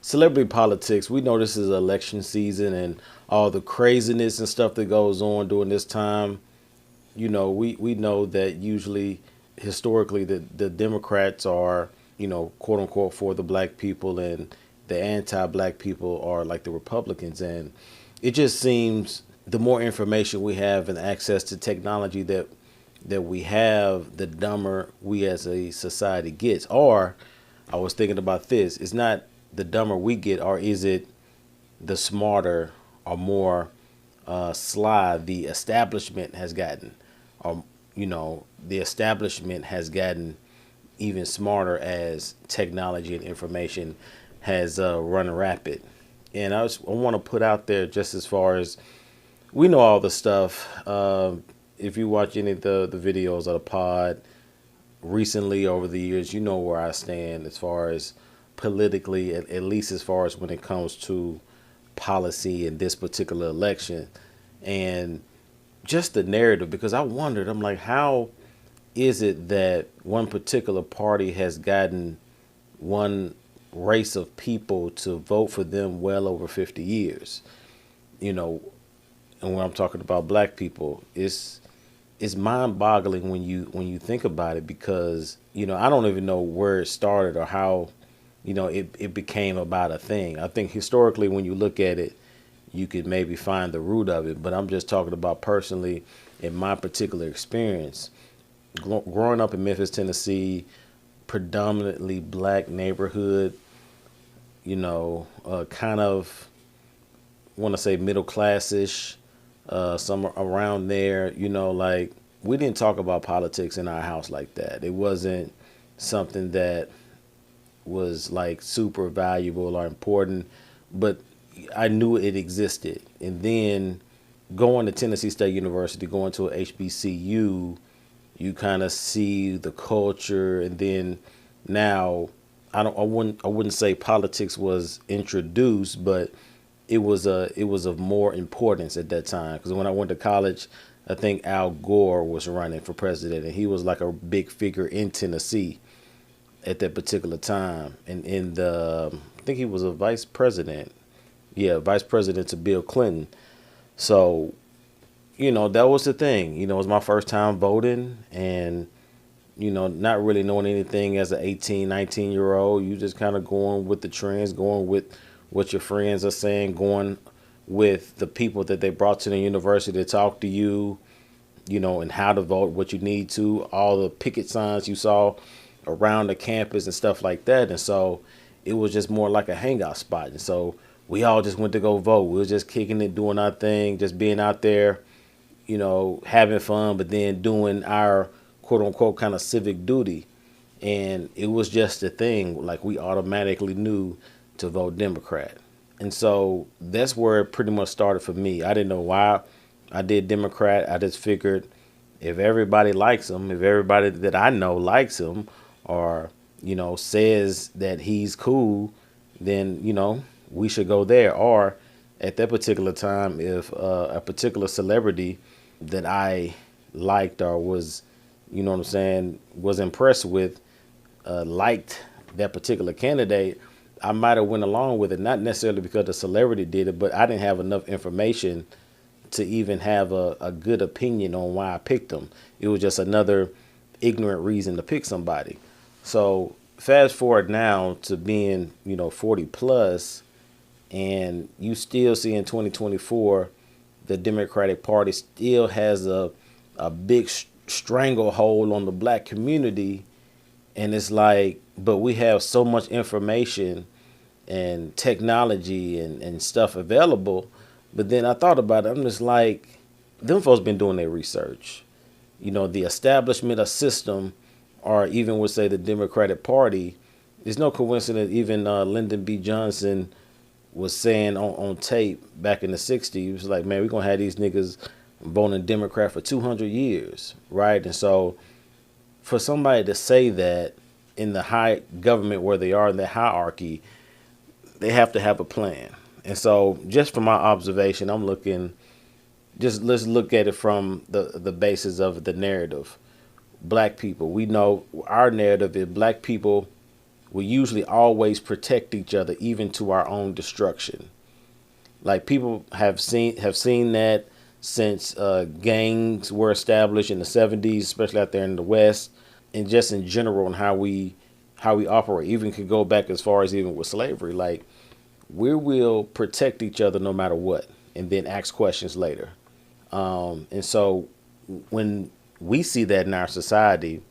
celebrity politics, we know this is election season and all the craziness and stuff that goes on during this time. We know that usually, historically, the Democrats are, quote unquote, for the black people, and the anti-black people are like the Republicans. And it just seems the more information we have and access to technology that we have, the dumber we as a society gets. Or I was thinking about this: it's not the dumber we get, or is it the smarter or more sly the establishment has gotten? Or the establishment has gotten even smarter as technology and information has run rapid. And I want to put out there, just as far as we know all the stuff. If you watch any of the videos of the pod recently over the years, you know where I stand as far as politically, at least as far as when it comes to policy in this particular election. And just the narrative, because I wondered, I'm like, how is it that one particular party has gotten one race of people to vote for them well over 50 years? You know, and when I'm talking about black people, it's mind-boggling when you think about it, because I don't even know where it started or how it became about a thing. I think historically, when you look at it, you could maybe find the root of it, but I'm just talking about personally in my particular experience. Growing up in Memphis, Tennessee, predominantly black neighborhood, kind of want to say middle classish, somewhere around there. Like, we didn't talk about politics in our house like that. It wasn't something that was like super valuable or important, but I knew it existed. And then going to Tennessee State University, going to a HBCU, you kind of see the culture. And then now, I wouldn't say politics was introduced, but it was of more importance at that time. Because when I went to college, I think Al Gore was running for president, and he was like a big figure in Tennessee at that particular time. And I think he was a vice president. Yeah, vice president to Bill Clinton. So, that was the thing. It was my first time voting, and, not really knowing anything as an 18, 19-year-old. You just kind of going with the trends, going with what your friends are saying, going with the people that they brought to the university to talk to you, and how to vote, what you need to, all the picket signs you saw around the campus and stuff like that. And so it was just more like a hangout spot. And so we all just went to go vote. We were just kicking it, doing our thing, just being out there, having fun, but then doing our quote unquote kind of civic duty. And it was just a thing. Like, we automatically knew to vote Democrat. And so that's where it pretty much started for me. I didn't know why I did Democrat. I just figured if everybody likes him, if everybody that I know likes him, or, says that he's cool, then, we should go there. Or at that particular time, if a particular celebrity that I liked or was, what I'm saying, was impressed with, liked that particular candidate, I might have went along with it, not necessarily because the celebrity did it, but I didn't have enough information to even have a good opinion on why I picked them. It was just another ignorant reason to pick somebody. So fast forward now to being, 40 plus, and you still see in 2024, the Democratic Party still has a big stranglehold on the black community. And it's like, but we have so much information and technology and stuff available. But then I thought about it. I'm just like, them folks been doing their research. The establishment, a system, or even would say the Democratic Party. It's no coincidence. Even Lyndon B. Johnson was saying on tape back in the 60s, he was like, man, we're going to have these niggas voting Democrat for 200 years, right? And so for somebody to say that in the high government where they are in the hierarchy, they have to have a plan. And so just from my observation, I'm looking, just let's look at it from the basis of the narrative. Black people, we know our narrative is black people we usually always protect each other, even to our own destruction. Like people have seen that since gangs were established in the 70s, especially out there in the West, and just in general on how we operate. Even could go back as far as even with slavery. Like we will protect each other no matter what, and then ask questions later. And so when we see that in our society,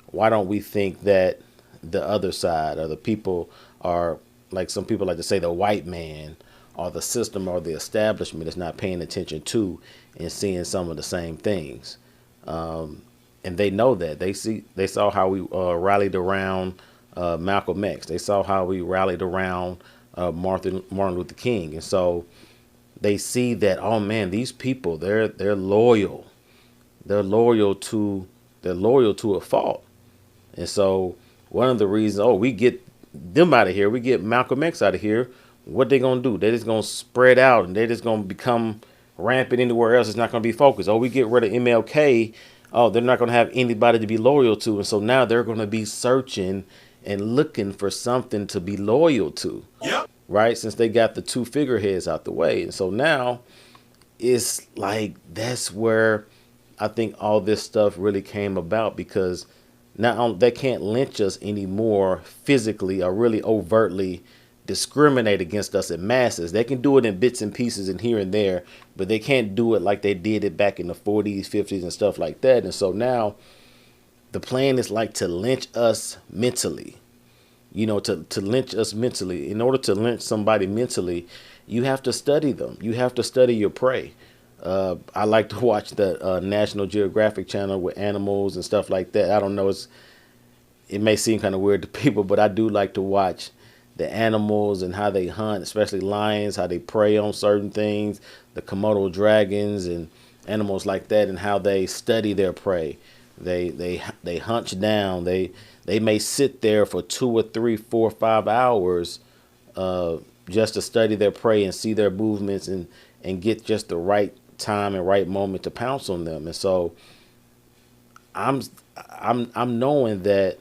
why don't we think that the other side or the people are, like some people like to say, the white man or the system or the establishment is not paying attention to and seeing some of the same things? And they know that they saw how we rallied around Malcolm X. They saw how we rallied around Martin Luther King. And so they see that, oh man, these people, they're loyal. They're loyal to a fault. And so one of the reasons, oh, we get them out of here, we get Malcolm X out of here, what they gonna do? They're just gonna spread out and they're just gonna become rampant anywhere else. It's not gonna be focused. Oh, we get rid of MLK. Oh, they're not gonna have anybody to be loyal to. And so now they're gonna be searching and looking for something to be loyal to. Yep. Right? Since they got the two figureheads out the way. And so now it's like that's where I think all this stuff really came about, because now they can't lynch us anymore physically or really overtly discriminate against us in masses. They can do it in bits and pieces and here and there, but they can't do it like they did it back in the 40s, 50s and stuff like that. And so now the plan is like to lynch us mentally, to lynch us mentally. In order to lynch somebody mentally, you have to study them. You have to study your prey. I like to watch the National Geographic channel with animals and stuff like that. I don't know, it may seem kind of weird to people, but I do like to watch the animals and how they hunt, especially lions, how they prey on certain things, the Komodo dragons and animals like that, and how they study their prey. They hunch down. They may sit there for 2 or 3, 4, 5 hours just to study their prey and see their movements and get just the right time and right moment to pounce on them. And so I'm knowing that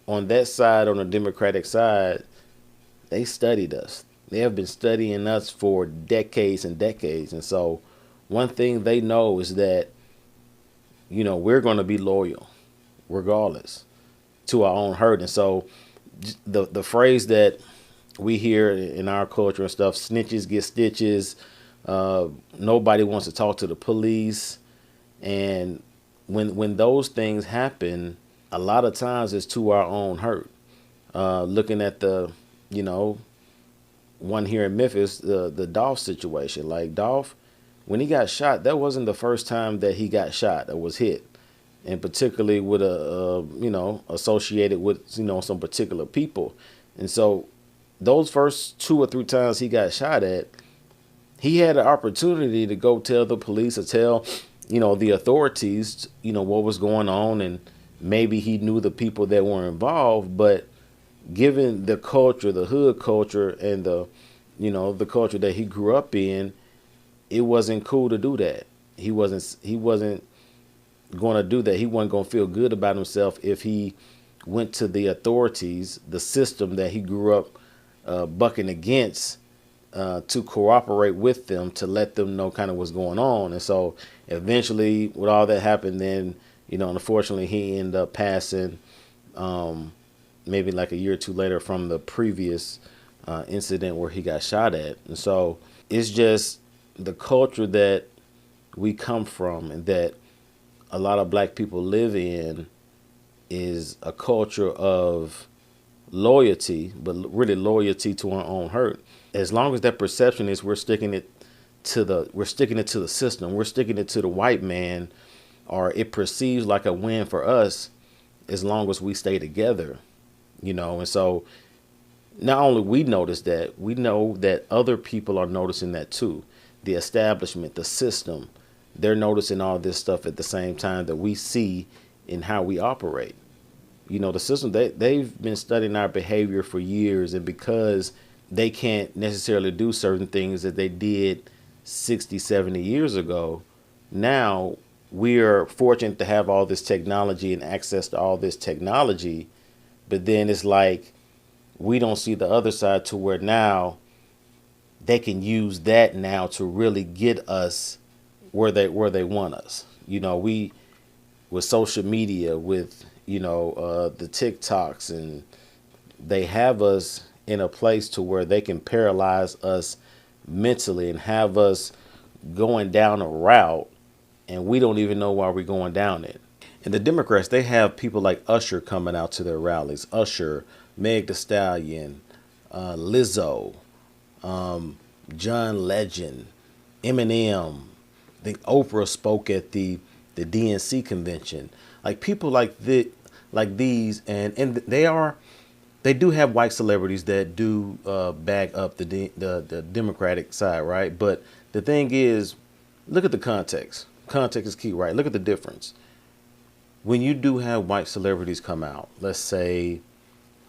on that side, on the Democratic side, they studied us. They have been studying us for decades and decades. And so one thing they know is that, we're going to be loyal regardless to our own hurt. And so the phrase that we hear in our culture and stuff, snitches get stitches. Nobody wants to talk to the police. And when those things happen, a lot of times it's to our own hurt. Looking at the, one here in Memphis, the Dolph situation. Like Dolph, when he got shot, that wasn't the first time that he got shot or was hit. And particularly with associated with, some particular people. And so those first 2 or 3 times he got shot at, he had an opportunity to go tell the police or tell, the authorities, what was going on. And maybe he knew the people that were involved. But given the culture, the hood culture, and the culture that he grew up in, it wasn't cool to do that. He wasn't going to do that. He wasn't going to feel good about himself if he went to the authorities, the system that he grew up bucking against, to cooperate with them, to let them know kind of what's going on. And so eventually, with all that happened, then, unfortunately, he ended up passing maybe like a year or 2 later from the previous incident where he got shot at. And so it's just the culture that we come from and that a lot of black people live in is a culture of loyalty, but really loyalty to our own hurt. As long as that perception is we're sticking it to the system, we're sticking it to the white man, or it perceives like a win for us as long as we stay together, And so not only we notice that, we know that other people are noticing that too. The establishment, the system, they're noticing all this stuff at the same time that we see in how we operate. The system, they've been studying our behavior for years, and because they can't necessarily do certain things that they did 60, 70 years ago, now we are fortunate to have all this technology and access to all this technology. But then it's like we don't see the other side to where now they can use that now to really get us where they want us. We with social media, with the TikToks, and they have us in a place to where they can paralyze us mentally and have us going down a route, and we don't even know why we're going down it. And the Democrats, they have people like Usher coming out to their rallies. Usher, Meg Thee Stallion, Lizzo, John Legend, Eminem. I think Oprah spoke at the DNC convention. Like people like these, and they do have white celebrities that do back up the Democratic side, right? But the thing is, look at the context. Context is key, right? Look at the difference. When you do have white celebrities come out, let's say,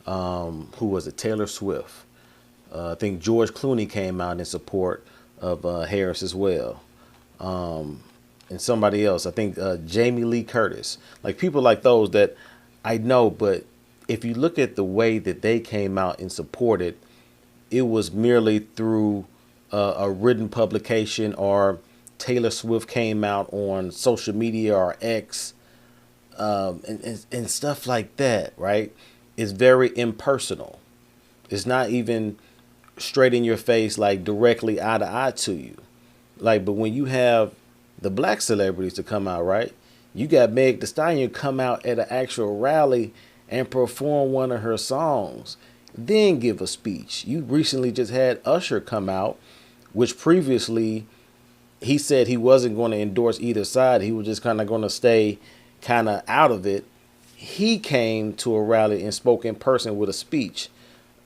who was it? Taylor Swift. I think George Clooney came out in support of Harris as well. And somebody else, I think Jamie Lee Curtis. Like people like those that I know, but if you look at the way that they came out and supported, it was merely through a written publication, or Taylor Swift came out on social media or X, and stuff like that, right? It's very impersonal. It's not even straight in your face, like directly eye to eye to you. Like, but when you have the black celebrities to come out, right? You got Meg Thee Stallion come out at an actual rally and perform one of her songs, then give a speech. You recently just had Usher come out, which previously he said he wasn't going to endorse either side. He was just kind of going to stay kind of out of it. He came to a rally and spoke in person with a speech.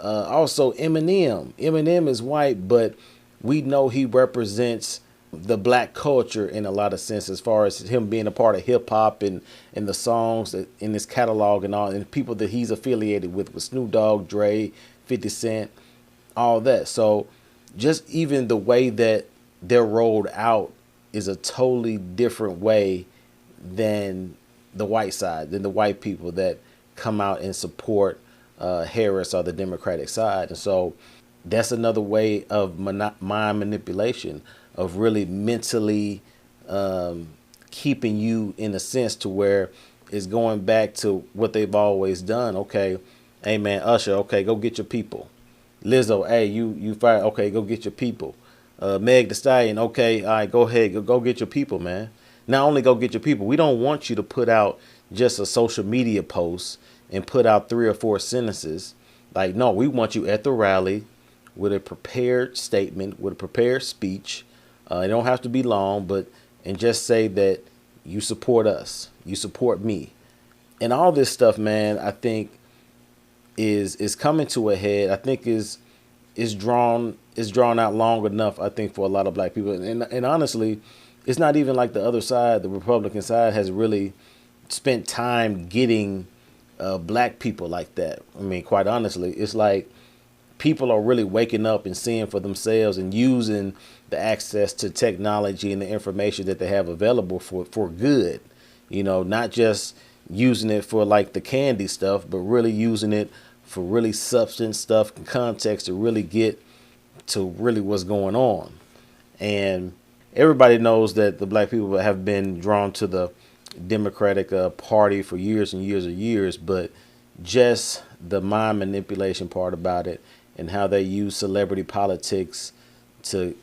Also, Eminem. Eminem is white, but we know he represents the black culture in a lot of sense, as far as him being a part of hip hop and the songs that in his catalog and all, and people that he's affiliated with Snoop Dogg, Dre, 50 Cent, all that. So just even the way that they're rolled out is a totally different way than the white side, than the white people that come out and support Harris or the Democratic side. And so that's another way of mind manipulation, of really mentally keeping you in a sense to where it's going back to what they've always done. Okay, hey man, Usher, okay, go get your people. Lizzo, hey, you fire, okay, go get your people. Meg Thee Stallion, okay, all right, go ahead, go get your people, man. Not only go get your people, we don't want you to put out just a social media post and put out 3 or 4 sentences. Like, no, we want you at the rally with a prepared statement, with a prepared speech. It don't have to be long, and just say that you support us, you support me, and all this stuff, man. I think is coming to a head. I think is drawn out long enough, I think, for a lot of black people. And honestly, it's not even like the other side, the Republican side, has really spent time getting black people like that. I mean, quite honestly, it's like people are really waking up and seeing for themselves and using the access to technology and the information that they have available for good, not just using it for like the candy stuff, but really using it for really substance stuff and context to really get to really what's going on. And everybody knows that the black people have been drawn to the Democratic Party for years and years and years, but just the mind manipulation part about it and how they use celebrity politics to,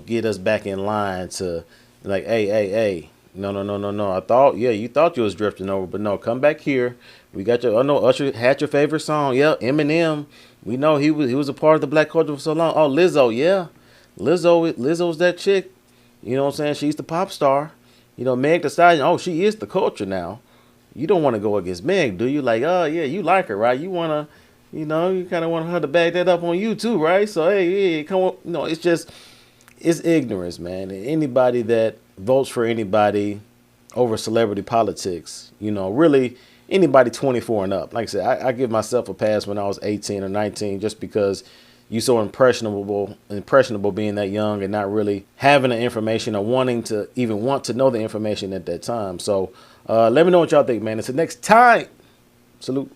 get us back in line to like, hey, no. I thought, you thought you was drifting over, but no, come back here. We got your, Usher had your favorite song. Yeah, Eminem. We know he was a part of the black culture for so long. Oh, Lizzo, yeah. Lizzo's that chick. You know what I'm saying? She's the pop star. Meg Thee Stallion, oh, she is the culture now. You don't want to go against Meg, do you? Like, oh, yeah, you like her, right? You want to, you kind of want her to back that up on you too, right? So, hey, come on. No, it's ignorance, man. And anybody that votes for anybody over celebrity politics, really anybody 24 and up. Like I said, I give myself a pass when I was 18 or 19 just because you so impressionable being that young and not really having the information or wanting to even want to know the information at that time. So let me know what y'all think, man. Until next time, salute.